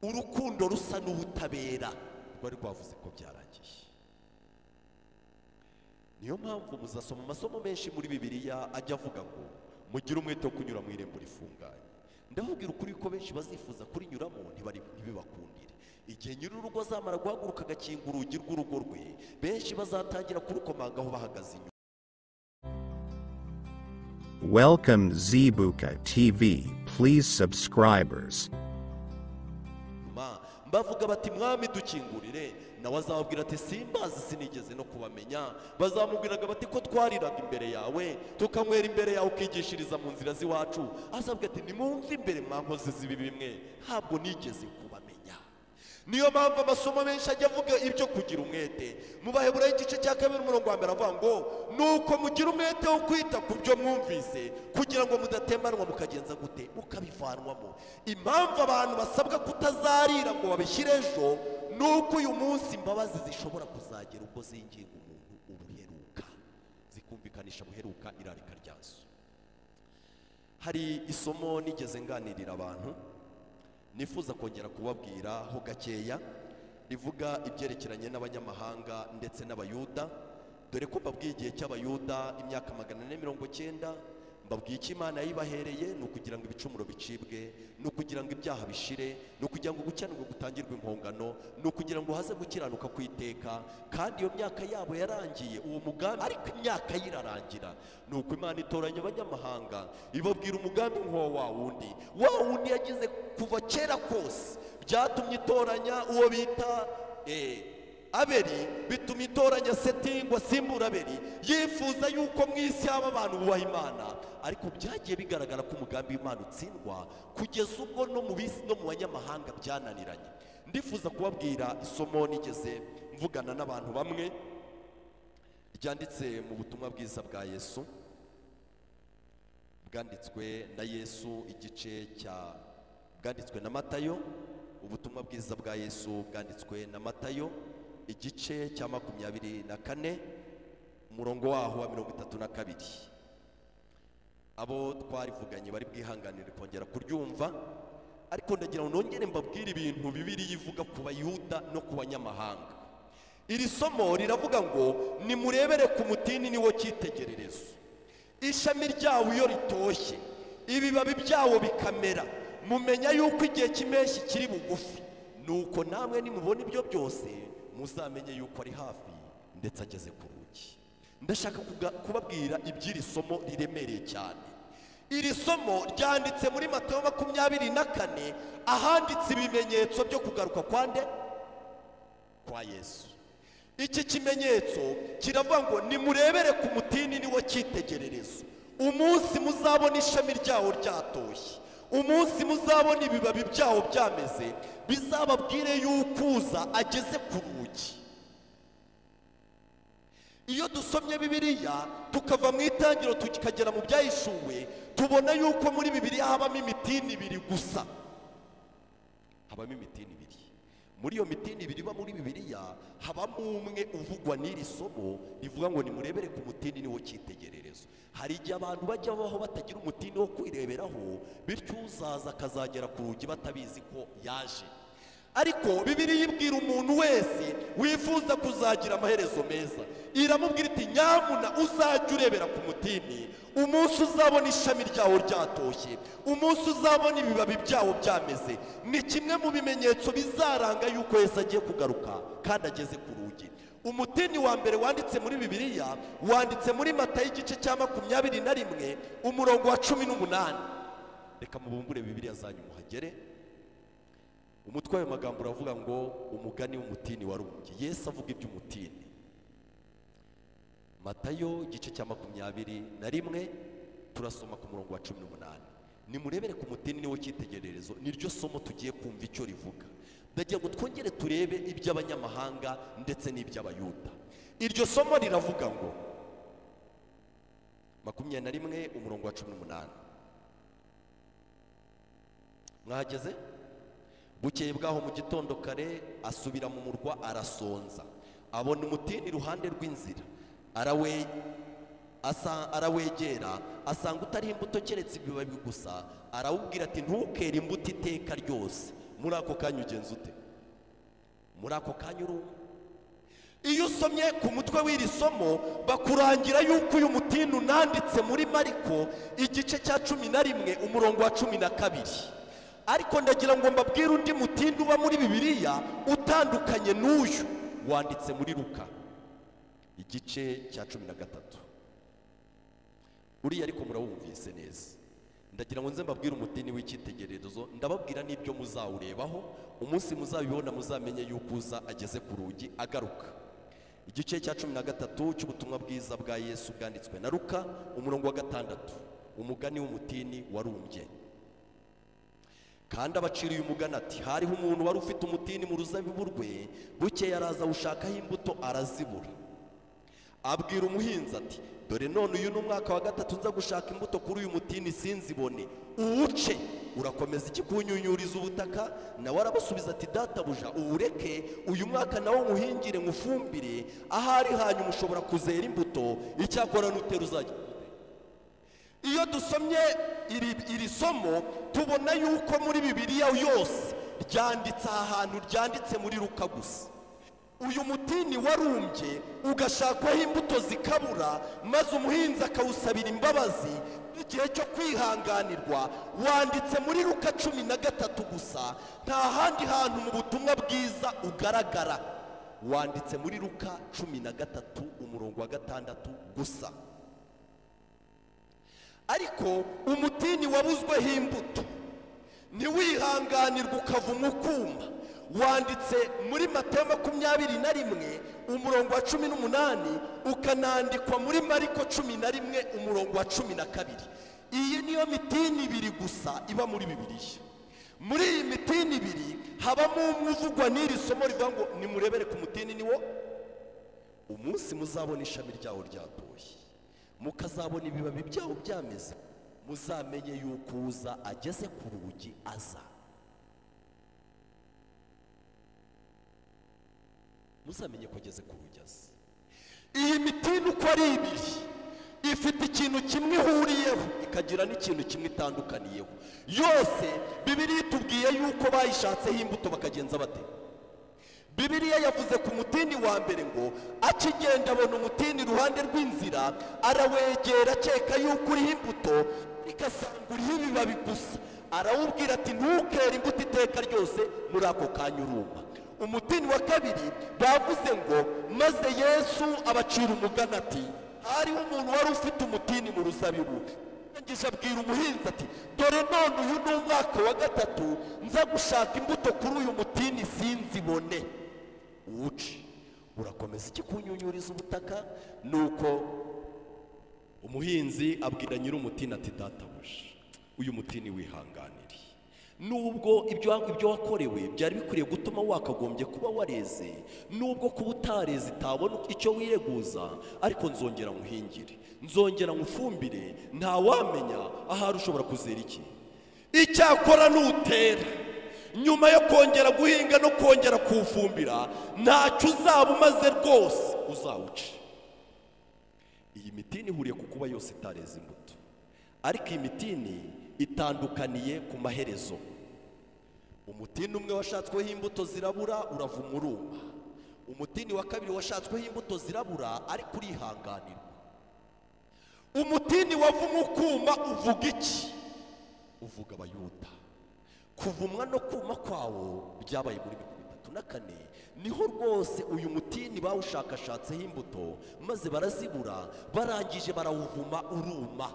urukundo rusa n'ubutabera rwari rwavuze ko byarangiye. Niyo mpamvu muzasoma amasomo menshi muri Bibiliya ajya avuga ngo mugire umwete wo kunyura mu irembo rifunganye. Ndababwira ukuri ko benshi bazifuza kurinyuramo ntibibakundire. Igihe nyir'urugo azamara guhaguruka agakinga urugi rw'urugo rwe, benshi bazatangira kurukomangaho bahagaze inyuma. Welcome Zibuka TV. Please subscribers. Bavuga bati mwami dukingurire, nawe azababwira ati simbazi sinigeze no kubamenya. Bazamubwiraga bati ko twariraga imbere yawe tukanywera imbere yawe ukigishiriza mu nzira z'iwacu. Azabwira ati nimumve imbere mwankoze zibi bimwe, ntabwo nigeze kubamenya. Niyo mpamvu amasomo menshi ajya avuga ibyo kugira umwete. Mu Baheburayo igice cya 2 umurongo wa 1 avuga ngo nuko mugira umwete wo kwita ku byo mwumvise, kugira ngo mudatemanwa mukagenza gute mukabivanwamo. Impamvu abantu basabwa kutazarira ngo babishyire ejo, nuko uyu munsi imbabazi zishobora kuzagera ubwo zinginga umuntu ubuheruka, zikumvikanisha buheruka irarika ryazo. Hari isomo nigeze nganirira abantu nifuza kongera kubabwira ho gakeya, rivuga ibyerekeranye n'abanyamahanga ndetse n'abayuda. Dore ko mbabwiye igihe cy'abayuda imyaka 490, mbabwiye icyo Imana yibahereye ni ukugira ngo ibicumuro bicibwe, ni ukugira ngo ibyaha bishire, ni ukugira ngo gukiranirwa gutangirwe impongano, ni ukugira ngo haze gukiranuka kwiteka. Kandi iyo myaka yabo yarangiye uwo mugambi, ariko imyaka yirarangira. Nuko Imana itoranya abanyamahanga ibabwira umugambi nk'uwo wa wundi yagize kuva kera kose. Byatumye itoranya uwo bita Abeli, bituma itoranya Seti ngo asimbura Abeli, yifuza yuko mu isi haba abantu bubaha Imana. Ariko byagiye bigaragara ko umugambi w'Imana utsindwa, kugeza ubwo no mu bisi no mu banyamahanga byananiranye. Ndifuza kubabwira isomo nigeze mvugana n'abantu bamwe, ryanditse mu butumwa bwiza bwa Yesu, bwanditswe na Yesu igice cya bwanditswe na Matayo. Ubutumwa bwiza bwa Yesu bwanditswe na Matayo igice cya 24 umurongo waho wa 32. Abo twarivuganye bari bwihanganire kongera kuryumva, ariko ndagira ngo nongere mbabwire ibintu Bibiliya ivuga ku Bayuda no ku banyamahanga. Iri somo riravuga ngo nimurebere ku mutini niwo cyitegererezo. Ishami ryawo iyo ritoshye, ibibabi byawo bikamera, mumenya yuko igihe cy'impeshyi kiri bugufi. Nuko namwe nimubona ibyo byose muzamenye yuko ari hafi ndetse ageze ku rugi. Ndashaka kubabwira iby'iri somo riremereye cyane. Iri somo ryanditse muri Matayo 24, ahanditse ibimenyetso byo kugaruka kwa Yesu. Iki kimenyetso kiravuga ngo nimurebere ku mutini niwo cyitegererezo. Umunsi muzabona ishami ryawo ryatoshye, umunsi muzabona ibibabi byawo byameze, bizababwire yukuza ageze ku rugi. Iyo dusomye Bibiliya tukava mu itangiro tukagera mu byahishuwe, tubona yuko muri Bibiliya habamo imitini 2 gusa. Habamo imitini 2. Muri iyo mitini 2 iba muri Bibiliya habamo umwe uvugwa n'iri somo rivuga ngo nimurebere ku mutini niwo cyitegererezo. Hari igihe abantu bajya baho batagira umutini wo kwireberaho, bityo uzaza akazagera ku rugi batabizi ko yaje. Ariko Bibiliya ibwira umuntu wese wifuza kuzagira amaherezo meza, iramubwira iti nyamuna uzajya urebera ku mutini, umunsi uzabona ishami ryawo ryatoshye, umunsi uzabona ibibabi byawo byameze. Ni kimwe mu bimenyetso bizaranga yuko Yesu agiye kugaruka kandi ageze ku rugi. Umutini wa mbere wanditse muri Bibiliya wanditse muri Matayo igice cya 21 umurongo wa 18. Reka mubumbure Bibiliya zanyu muhagere. Umutwe w'ayo magambo uravuga ngo umugani w'umutini warumbye. Yesu avuga iby'umutini. Matayo igice cya 21 turasoma ku murongo wa 18. Nimurebere ku mutini niwo cyitegererezo. Niryo somo tugiye kumva icyo rivuga. Ndagira ngo twongere turebe iby'abanyamahanga ndetse n'iby'abayuda. Iryo somo riravuga ngo 21 umurongo wa 18. Mwahageze? Bukeye bwaho mu gitondo kare asubira mu murwa arasonza, abona umutini iruhande rw'inzira, arawegera asanga utari imbuto keretse ibibabi gusa. Arawubwira ati ntukere imbuto iteka ryose, muri ako kanya ugenza ute? Muri ako kanya uruma. Iyo usomye ku mutwe w'iri somo bakurangira yuko uyu mutini unanditse muri Mariko igice cya 11 umurongo wa 12. Ariko ndagira ngo mbabwire undi mutini uba muri Bibiliya utandukanye n'uyu wanditse muri Luka igice cya 13. Uriya ariko murawumvise neza. Ndagira ngo nze mbabwire umutini w'icyitegererezo, ndababwira n'ibyo muzawurebaho, umunsi muzabibona muzamenye yuko uza ageze ku rugi agaruka. Igice cya 13 cy'ubutumwa bwiza bwa Yesu bwanditswe na Luka umurongo wa 6. Umugani w'umutini warumbye. Kandi abaciriye umugani ati, hariho umuntu wari ufite umutini mu ruzabibu rwe, bukeye araza awushakaho imbuto arazibura. Abwira umuhinzi ati, dore none uyu ni umwaka wa 3 nza gushaka imbuto kuri uyu mutini sinzibone, uwuce urakomeza iki kunyunyuriza ubutaka? Nawe arabasubiza ati, databuja uwureke uyu mwaka nawo nkuhingire nkufumbire, ahari hanyuma ushobora kuzera imbuto, icyakora nutera uzajya. Iyo dusomye iri somo tubona yuko muri Bibiliya yose ryanditse ahantu ryanditse muri Luka gusa. Uyu mutini warumbye ugashakwaho imbuto zikabura, maze umuhinzi akawusabira imbabazi igihe cyo kwihanganirwa, wanditse muri Luka 13 gusa, nta handi hantu mu butumwa bwiza ugaragara. Wanditse muri Luka 13 umurongo wa 6 gusa. Ariko umutini wabuzweho imbuto ntiwihanganirwa ukavuma ukuma, wanditse muri Mateyo 21 umurongo wa 18, ukanandikwa muri Mariko 11 umurongo wa 12. Iyi niyo mitini ibiri gusa iba muri Bibiliya. Muri iyi mitini ibiri habamo umwe uvugwa n'iri somo rivuga ngo nimurebere ku mutini niwo umunsi muzabona ishami ryawo ryatoshye, mukazabona ibibabi byawo byameze, muzamenye yuko uza ageze ku rugi aza. Muzamenye ko ageze ku rugi aza. Iyi mitini uko ari ibiri ifite ikintu kimwe ihuriyeho, ikagira n'ikintu kimwe itandukaniyeho. Yose Bibiliya itubwiye yuko bayishatseho imbuto bakagenza bate? Bibiliya yavuze ku mutini wa mbere ngo akigenda abona umutini iruhande rw'inzira, arawegera akeka yuko uriho imbuto, igasanga uriho ibibabi gusa. Arawubwira ati, ntukere imbuto iteka ryose, muri ako kanya uruma. Umutini wa kabiri bavuze ngo maze Yesu abacira umugani ati, hariho umuntu wari ufite umutini mu ruzabibu, ngije abwira umuhinzi ati, dore none uyu ni umwaka wa 3 nza gushaka imbuto kuri uyu mutini sinzibone, uwuce urakomeza iki kunyunyuriza ubutaka? Nuko umuhinzi abwira nyiri umutini ati, databuja uyu mutini wihanganire, nubwo ibyo wakorewe byari bikwiriye gutuma wakagombye kuba wareze, nubwo kuba utareze itabona icyo wireguza, ariko nzongera nkuhingire, nzongera nkufumbire, nta wamenya ahari ushobora kuzera iki. Icyakora nutera nyuma yo kongera guhinga no kongera kuwufumbira, ntacyo uzaba umaze rwose, uzawuce. Iyi mitini ihuriye ku kuba yose itareze imbuto, ariko iyi mitini itandukaniye ku maherezo. Umutini umwe washatsweho imbuto zirabura, uravuma uruma. Umutini wa kabiri washatsweho imbuto zirabura, ariko urihanganirwa. Umutini wavuma ukuma uvuga iki? Uvuga Abayuda. Kuvumwa no kuma kwawo byabaye muri 34. Niho rwose uyu mutini bawushakashatseho imbuto, maze barazibura, barangije barawuvuma uruma.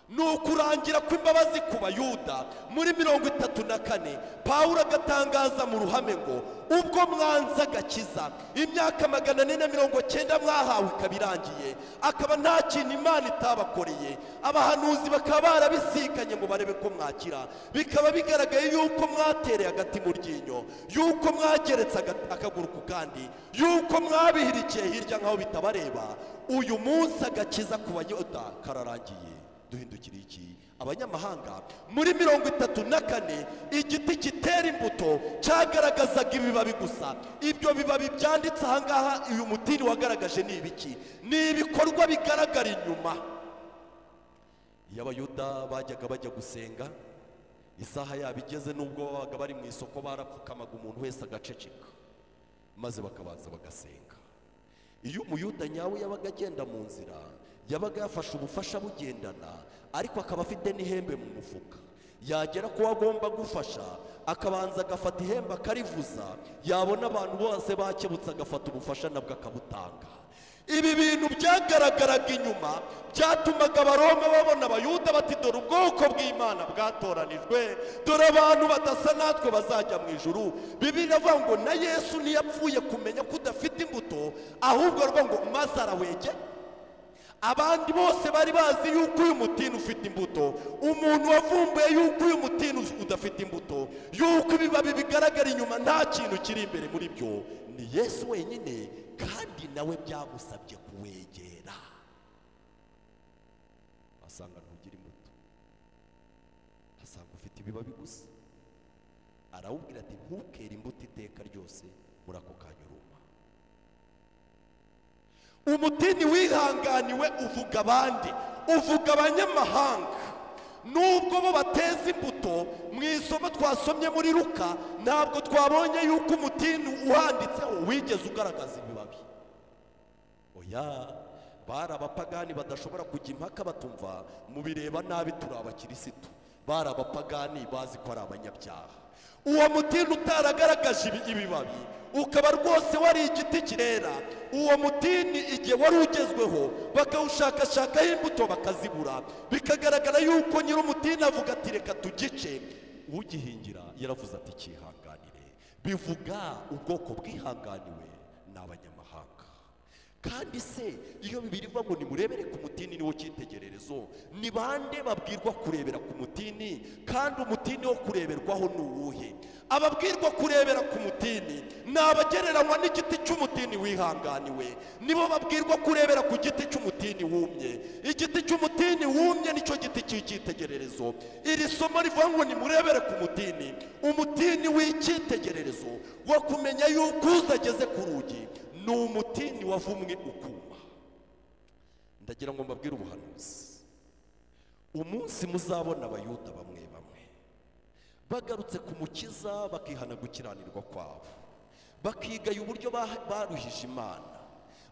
Nukurangira kw'imbabazi ku Bayuda muri 34, Pawulo agatangaza mu ruhame ngo ubwo mwanza agakiza imyaka 490 mwahawe ikabirangiye, akaba nta kintu Imana itabakoreye, abahanuzi bakaba barabisikanye ngo barebe ko mwakira, bikaba bigaragaye yuko mwatereye agati mu ryinyo, yuko mwageretse akaguru ku kandi, yuko mwabihirikiye hirya nkaho bitabareba. Uyu munsi agakiza ku Bayuda kararangiye. Duhindukira iki? Abanyamahanga muri 34, igiti kitera imbuto cyagaragazaga ibibabi gusa. Ibyo bibabi byanditse ahangaha uyu mutini wagaragaje ni ibiki? Ni ibikorwa bigaragara inyuma. Iyo Abayuda bajya gusenga, isaha yabo igeze nubwo babaga bari mu isoko barapfukamaga umuntu wese agaceceka maze bakabanza bagasenga. Iyo umuyuda nyawe yabaga agenda mu nzira yabaga yafashe ubufasha bugendana ariko akaba afite n'ihembe mu mufuka, yagera ko agomba gufasha akabanza agafata ihembe akarivuza, yabona abantu bose bakebutse agafata ubufasha nabwo akabutanga. Ibi bintu byagaragaraga inyuma byatumaga abaroma babona abayuda bati dore ubwoko bw'Imana bwatoranijwe, dore abantu badasa natwe bazajya mu ijuru. Bibiliya ivuga ngo na Yesu ntiyapfuye kumenya ko udafite imbuto, ahubwo aravuga ngo maze arawege. Abandi bose bari bazi yuko uyu mutini ufite imbuto, umuntu wavumbuye yuko uyu mutini udafite imbuto, yuko ibibabi bigaragara inyuma nta kintu kiri imbere muri byo, ni Yesu wenyine, kandi nawe byamusabye kuwegera. Asanga ntugira imbuto, asanga ufite ibibabi gusa, arawubwira ati ntukere imbuto iteka ryose muri ako kanya uruma. Umutini wihanganiwe uvuga abandi, uvuga abanyamahanga, nubwo bo bateza imbuto. Mu isomo twasomye muri Luka ntabwo twabonye yuko umutini uhanditseho wigeze ugaragaza ibibabi. Oya, bari abapagani badashobora kujya impaka batumva mu bireba nabi turi abakirisitu, bari abapagani bazi ko ari abanyabyaha. Uwo mutini utaragaragaje ibibabi ukaba rwose wari igiti kirera, uwo mutini igihe wari ugezweho bakawushakashakaho imbuto bakazibura, bikagaragara yuko nyiri umutini avuga ati reka tugice. Ugihingira yaravuze ati cyihanganire. Bivuga ubwoko bwihanganiwe ni abanyamahanga. Kandi se iyo Bibiliya ivuga ngo nimurebere ku mutini niwo cyitegererezo, ni bande babwirwa kurebera ku mutini? Kandi umutini wo kureberwaho ni uwuhe? Ababwirwa kurebera ku mutini ni abagereranywa n'igiti cy'umutini wihanganiwe, nibo babwirwa kurebera ku giti cy'umutini wumye. Igiti cy'umutini wumye nicyo giti cy'icyitegererezo. Iri somo rivuga ngo nimurebere ku mutini, umutini w'icyitegererezo wo kumenya yuko uzageze ku rugi ni umutini wavumwe ukuma. Ndagira ngo mbabwire ubuhanuzi, umunsi muzabona abayuda bamwe bagarutse ku mukiza bakihana gukiranirwa kwabo, bakigaye uburyo baruhije Imana,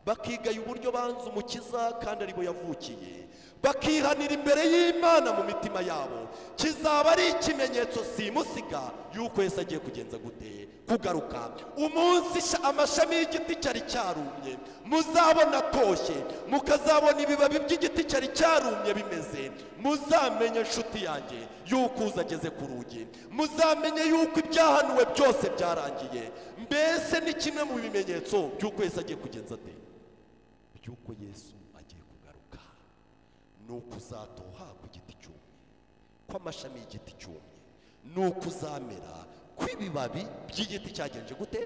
bakigaye uburyo banze umukiza kandi aribo yavukiye, bakihanira imbere y'Imana mu mitima yabo, kizaba ari ikimenyetso simusiga yuko Yesu agiye kugenza gute kugaruka. Umunsi amashami y'igiti cyari cyarumye muzabona atoshye, mukazabona ibibabi by'igiti cyari cyarumye bimeze, muzamenye inshuti yanjye yuko uzageze ku rugi, muzamenye yuko ibyahanuwe byose byarangiye. Mbese ni kimwe mu bimenyetso by'uko Yesu agiye kugenza ate, by'uko Yesu agiye kugaruka, nuko uzatoha ku giti cyumye, kw'amashami y'igiti cyumye, nuko uzamera kw'ibibabi by'igiti cyagenje gute.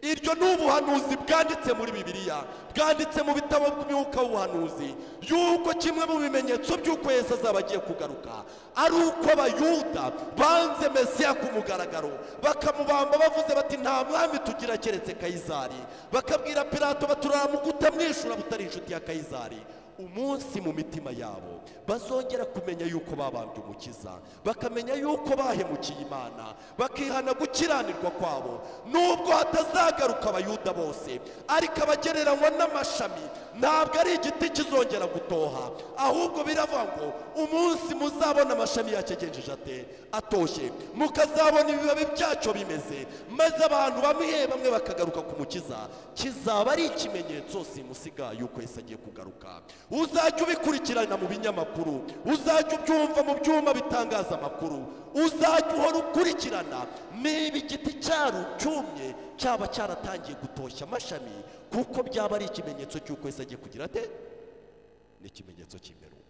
Iryo ni ubuhanuzi bwanditse muri Bibiliya, bwanditse mu bitabo by'umwuka w'ubuhanuzi, yuko kimwe mu bimenyetso by'uko Yesu azaba agiye kugaruka ari uko abayuda banze Mesiya ku mugaragaro, bakamubamba bavuze bati nta mwami tugira keretse Kayizari, bakabwira Pilato baturamuka utamwishyura butari inshuti ya Kayizari. Umunsi mu mitima yabo bazongera kumenya yuko babambye umukiza, bakamenya yuko bahemukiye Imana, bakihana gukiranirwa kwabo, nubwo hatazagaruka abayuda bose, ariko abagereranywa n'amashami ntabwo ari igiti kizongera gutoha, ahubwo biravuga ngo umunsi muzabona amashami yakegenjeje ate atoshye, mukazabona ibibabi byacyo bimeze, maze abantu bamwe bakagaruka ku mukiza, kizaba ari ikimenyetso simusiga yuko Yesu agiye kugaruka. Uzajya ubikurikirana mu binyamakuru, uzajya ubyumva mu byuma bitangaza amakuru, uzajya uhora ukurikirana niba igiti cyumye cyaba cyaratangiye gutoshya amashami, kuko byaba ari ikimenyetso cy'uko Yesu agiye kugira ate, ni ikimenyetso cy'imperuka.